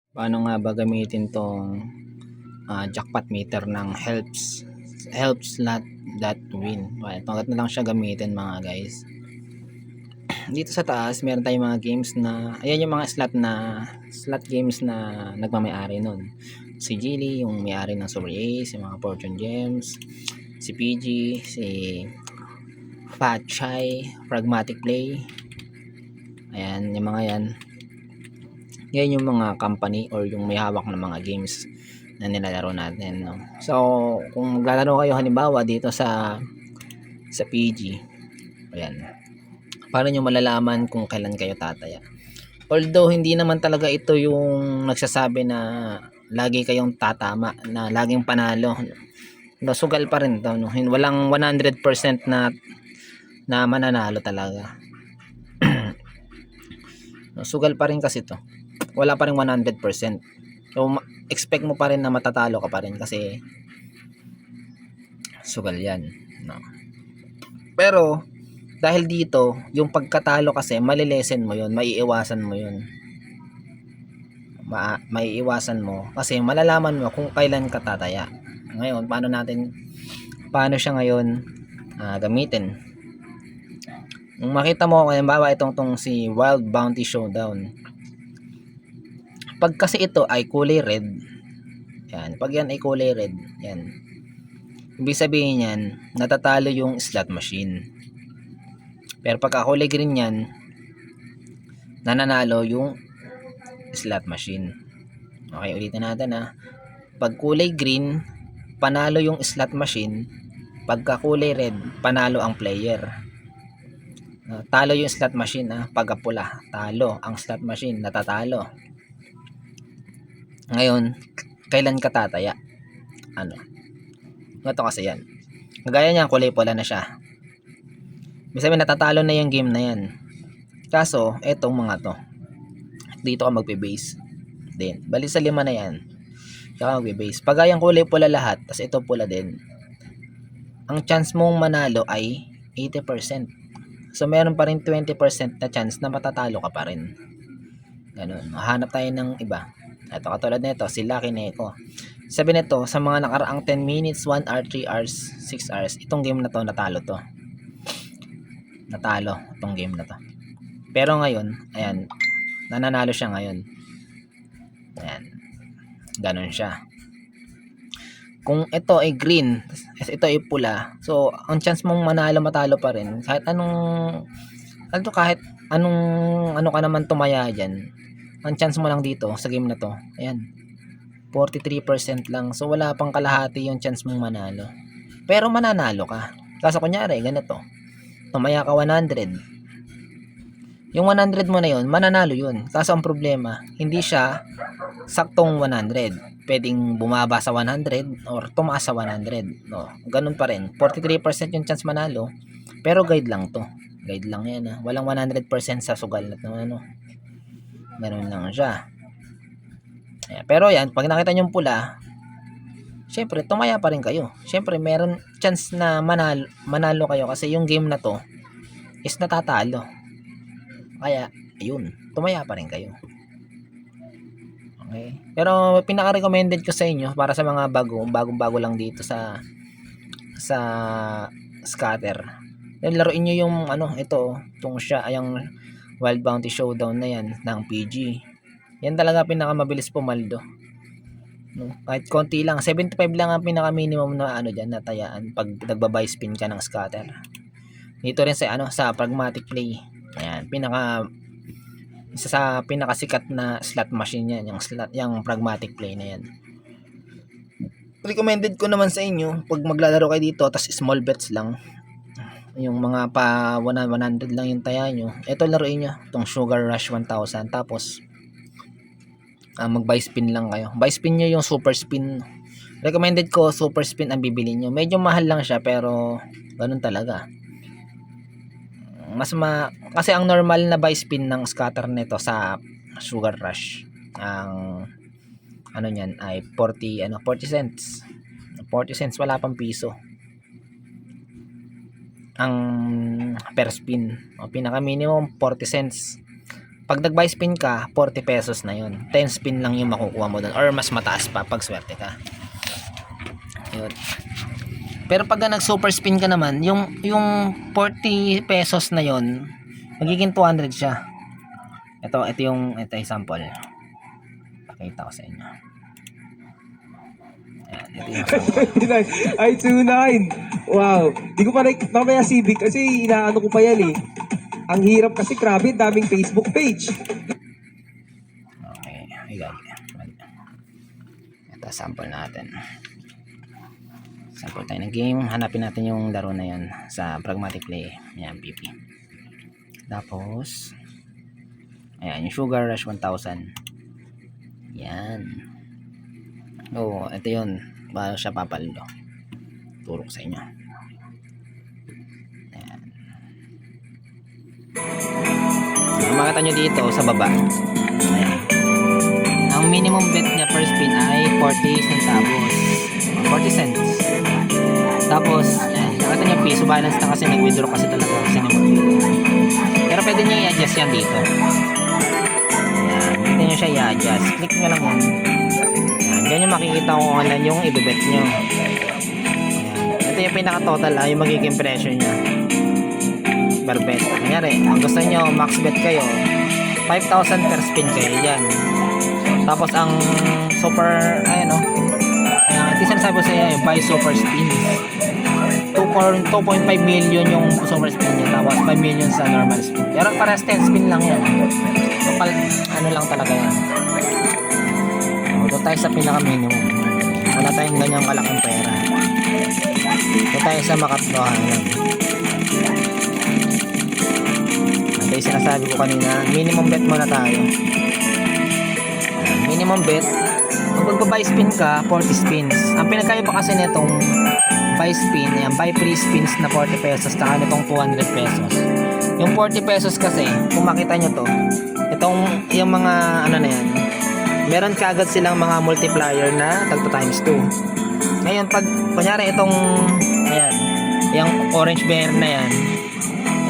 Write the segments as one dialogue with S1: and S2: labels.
S1: Paano nga ba gamitin 'tong, jackpot meter ng help slot.win. Ganito na lang siya gamitin mga guys. Dito sa taas meron tayong mga games na ayan yung mga slot games na nagmamay-ari nun. Si Geely yung may-ari ng Super Ace, yung mga Fortune Gems, si PG, si Fat Chai, Pragmatic Play. Ayan, yung mga yan. Yan yung mga company or yung may hawak ng mga games na nilalaro natin, no? So kung maglalaro kayo halimbawa dito sa PG, ayan, paano nyo malalaman kung kailan kayo tataya? Although hindi naman talaga ito yung nagsasabi na lagi kayong tatama, na laging panalo, no? Sugal pa rin to, no? Walang 100% na mananalo talaga. No, sugal pa rin kasi to, wala pa rin 100%. So expect mo pa rin na matatalo ka pa rin kasi sugal yan, no? Pero dahil dito yung pagkatalo kasi malilesen mo yun, maiiwasan mo yun, maiiwasan mo kasi malalaman mo kung kailan ka tataya. Ngayon paano siya ngayon gamitin? Kung makita mo halimbawa itong si Wild Bounty Showdown, pag kasi ito ay kulay red, yan, pag yan ay kulay red, yan, ibig sabihin yan natatalo yung slot machine. Pero pagka kulay green yan, nananalo yung slot machine. Okay, ulitin natin ha. Pag kulay green, panalo yung slot machine. Pagka kulay red, panalo ang player. Talo yung slot machine ha. Pagka pula, talo ang slot machine, natatalo. Ngayon, kailan ka tataya? Ito kasi yan. Kagaya niyan, kulay pula na siya. Ibig sabihin natatalo na yung game na yan. Kaso, etong mga to, dito ka magbe-base din. Bali sa 5 na yan, kaya magbe-base. Pag yung kulay pula lahat, tas ito pula din, ang chance mong manalo ay 80%. So meron pa rin 20% na chance na matatalo ka pa rin. Ganun. Hanap tayo ng iba. Ito katulad nito, si Lucky Neko. Sabi nito, sa mga nakaraang 10 minutes, 1 hour, 3 hours, 6 hours, itong game na to, natalo to. Natalo itong game na to. Pero ngayon, ayan, nananalo siya ngayon. Ayan. Ganon siya. Kung ito ay green, ito ay pula, so ang chance mong manalo matalo pa rin kahit anong ka naman tumaya dyan, ang chance mo lang dito sa game na to, ayan, 43% lang. So wala pang kalahati yung chance mong manalo, pero mananalo ka. Kaso kunyari ganito, tumaya ka 100, yung 100 mo na yun, mananalo yun. Kaso ang problema, hindi siya saktong 100. Pwedeng bumaba sa 100 or tumaas sa 100. No, ganun pa rin. 43% yung chance manalo, pero guide lang to. Guide lang yan ha. Walang 100% sa sugal na ano. Ganun lang siya. Ayan. Pero yan, pag nakita nyo yung pula, syempre tumaya pa rin kayo. Syempre meron chance na manalo kayo kasi yung game na to is natatalo. Kaya, ayun, tumaya pa rin kayo. Okay. Pero pinaka-recommended ko sa inyo para sa mga bagong-bago lang dito sa scatter. Then laruin niyo yung itong siya yung Wild Bounty Showdown na yan ng PG. Yan talaga pinakamabilis pumaldo. No? Kahit konti lang, 75 lang ang pinaka-minimum na diyan na tayaan pag nagba-buy spin ka ng scatter. Dito rin sa Pragmatic Play. Ayan, isa sa pinakasikat na slot machine yan, yung Pragmatic Play na yan. Recommended ko naman sa inyo, pag maglalaro kayo dito, tas small bets lang, yung mga pa 100 lang yung taya nyo, ito laruin nyo, itong Sugar Rush 1000, tapos mag buy spin lang kayo. Buy spin nyo yung super spin. Recommended ko super spin ang bibili nyo. Medyo mahal lang siya, pero ganun talaga. Kasi ang normal na buy spin ng scatter nito sa Sugar Rush, ang niyan ay 40 cents. 40 cents, wala pang piso ang per spin. O pinaka minimum 40 cents. Pag nag-buy spin ka, 40 pesos na yun. 10 spin lang yung makukuha mo doon, or mas mataas pa pag swerte ka. Yun. Pero pag nag super spin ka naman, yung 40 pesos na yun, magiging 200 siya. Ito yung sample. Pakita ko sa inyo. Ayan, ito yung sample.
S2: Ay, 29. Wow. Di ko pa mamaya Civic kasi inaano ko pa yan eh. Ang hirap kasi, grabe, daming Facebook page.
S1: Okay, ayan. Ito sample natin. Sample tayo ng game. Hanapin natin yung laro na yan sa Pragmatic Play. Ayan, PP. Tapos, ayan, yung Sugar Rush 1000. Yan. Oo, ito yun. Bago siya papaldo. Turo ko sa inyo. Ayan. Kung makita nyo dito sa baba. Ayan. Ang minimum bet niya per spin ay 40 centavos. 40 cents. Tapos, ayan, nakita nyo piso balance na kasi nag-withdraw kasi talaga kasi pero pwede nyo i-adjust yan dito. Ayan, dito nyo siya i-adjust. Click nyo lang yan. Ayan, dyan nyo makikita kung ano yung i-bet nyo. Ayan, ito yung pinaka-total yung magiging pressure nya per bet. Kanyari, ang gusto nyo max bet kayo 5,000 per spin kayo dyan. Tapos ang super, ayan o, ito sinasabi ko sa inyo yung buy super spins. 2.5 million yung super spin niya, tapos 5 million sa normal spin. Pero parehas 10 spin lang yan. So, ano lang talaga yan. Doon tayo sa pinaka minimum. Wala tayong ganyang kalaking pera. Doon tayo sa makatotohanan lang. Ito yung sinasabi ko kanina, minimum bet muna tayo. Minimum bet, kung magpa-buy spin ka, 40 spins. Ang pinagkaiba kasi nitong buy spin, yan, buy free spins na 40 pesos, taka nitong 200 pesos. Yung 40 pesos kasi, kung makita nyo to, yung mga ano na yan, meron kaagad silang mga multiplier na tagto times 2. Ngayon, pag kunyari itong, ayan, yung orange bear na yan,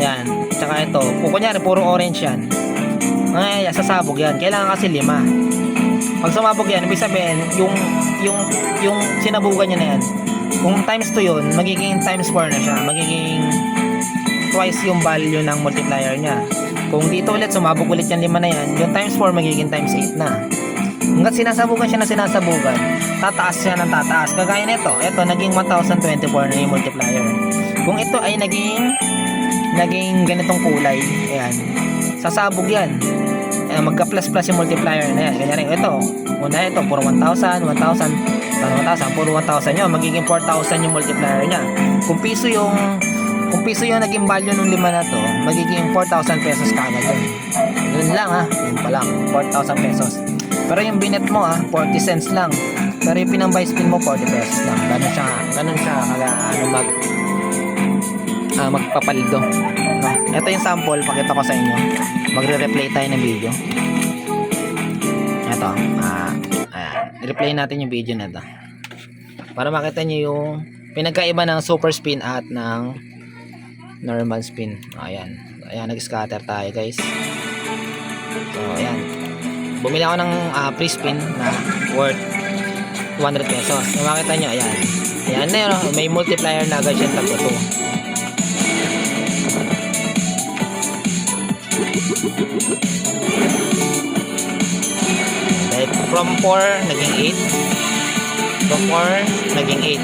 S1: ayan, tsaka ito, kung kunyari puro orange yan, ngayon, sasabog yan, kailangan kasi 5. Pag sumabog yan, ibig sabihin, yung sinabugan niya na yan, kung times 2 yun, magiging times 4 na siya. Magiging twice yung value ng multiplier niya. Kung dito ulit, sumabog ulit yung 5 na yan, yung times 4 magiging times 8 na. Hanggat sinasabugan siya na sinasabugan, tataas siya ng tataas. Kagaya nito, ito, naging 1024 na yung multiplier. Kung ito ay naging ganitong kulay, ayan, sasabog yan. Magka-plus-plus yung multiplier na yan. Ganyan rin, ito, puro 1,000, puro 1,000 yun, magiging 4,000 yung multiplier niya. Kung piso yung naging value ng 5 na to, magiging 4,000 pesos kaagad yun. Yun lang yun pa lang, 4,000 pesos. Pero yung binet mo 40 cents lang. Pero yung pinang-buy spin mo 40 pesos lang. Ganun siya magpapaldo. No? Ito yung sample, pakita ko sa inyo. Magre-replay tayo ng video. Ito, i-replay natin yung video na ito para makita nyo yung pinagkaiba ng super spin at ng normal spin. Ayan, nag-scatter tayo guys. So ayan, bumili ako ng free spin na worth 200 pesos. So makita nyo, ayan na yun, may multiplier na agad siya, tagpo 2. From 4 naging 8. From 4 naging 8.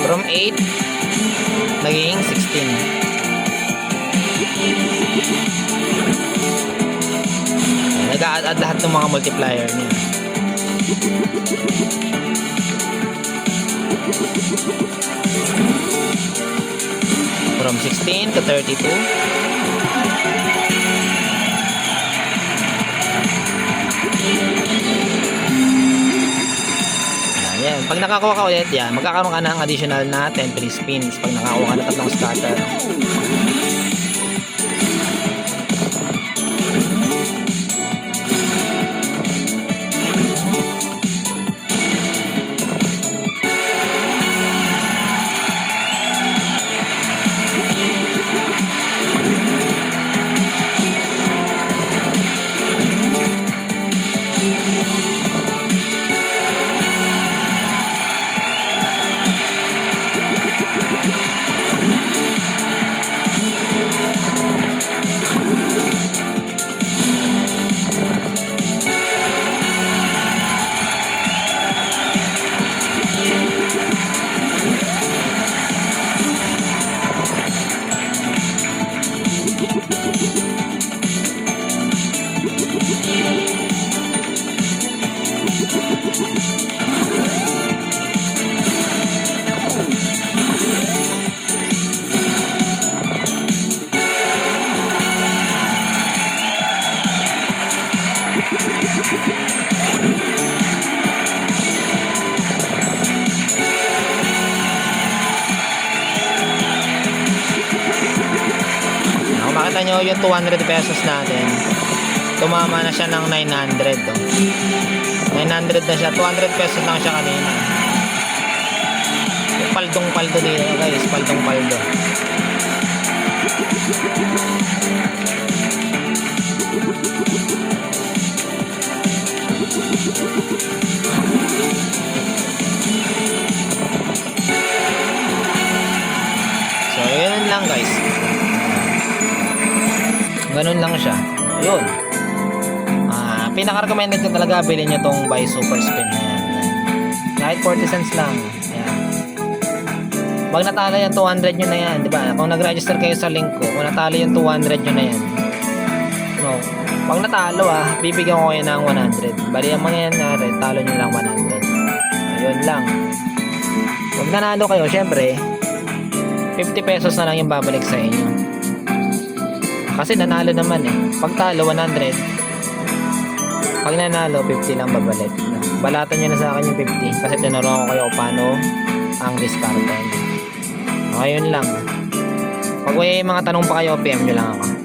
S1: From 8 naging 16. Nag-a-add lahat ng mga multiplier niya. From 16 to 32. Ayan. Pag nakakuha ka ulit yan, magkakaroon ka ng additional na 10 free spins pag nakakuha ka na 3 scatter. Kung makita nyo yung 200 pesos natin, tumama na siya ng 900. Oh. 900 na siya. 200 pesos lang siya kanina. Paldong-paldo dito guys. Paldong-paldo. So, yun lang guys. Ganun lang siya. Yun. Pinaka-recommended ko talaga bilhin nyo tong buy super spin na yan. Kahit 40 cents lang. Ayan. Pag natalo yan, 200 nyo na yan. Diba? Kung nag-register kayo sa link ko, kung natalo yung 200 nyo na yan. No. Pag natalo bibigyan ko kayo ng 100. Bali ang mga yan talo nyo lang 100. Ayun lang. Pag nanalo kayo, syempre, 50 pesos na lang yung babalik sa inyo. Kasi nanalo naman Pag talo, 100. Pag nanalo, 50 lang babalik. Balatan nyo na sa akin yung 50 kasi tinuruan ko kayo paano ang discard. Okay, yun lang. Pag may mga tanong pa kayo, PM nyo lang ako.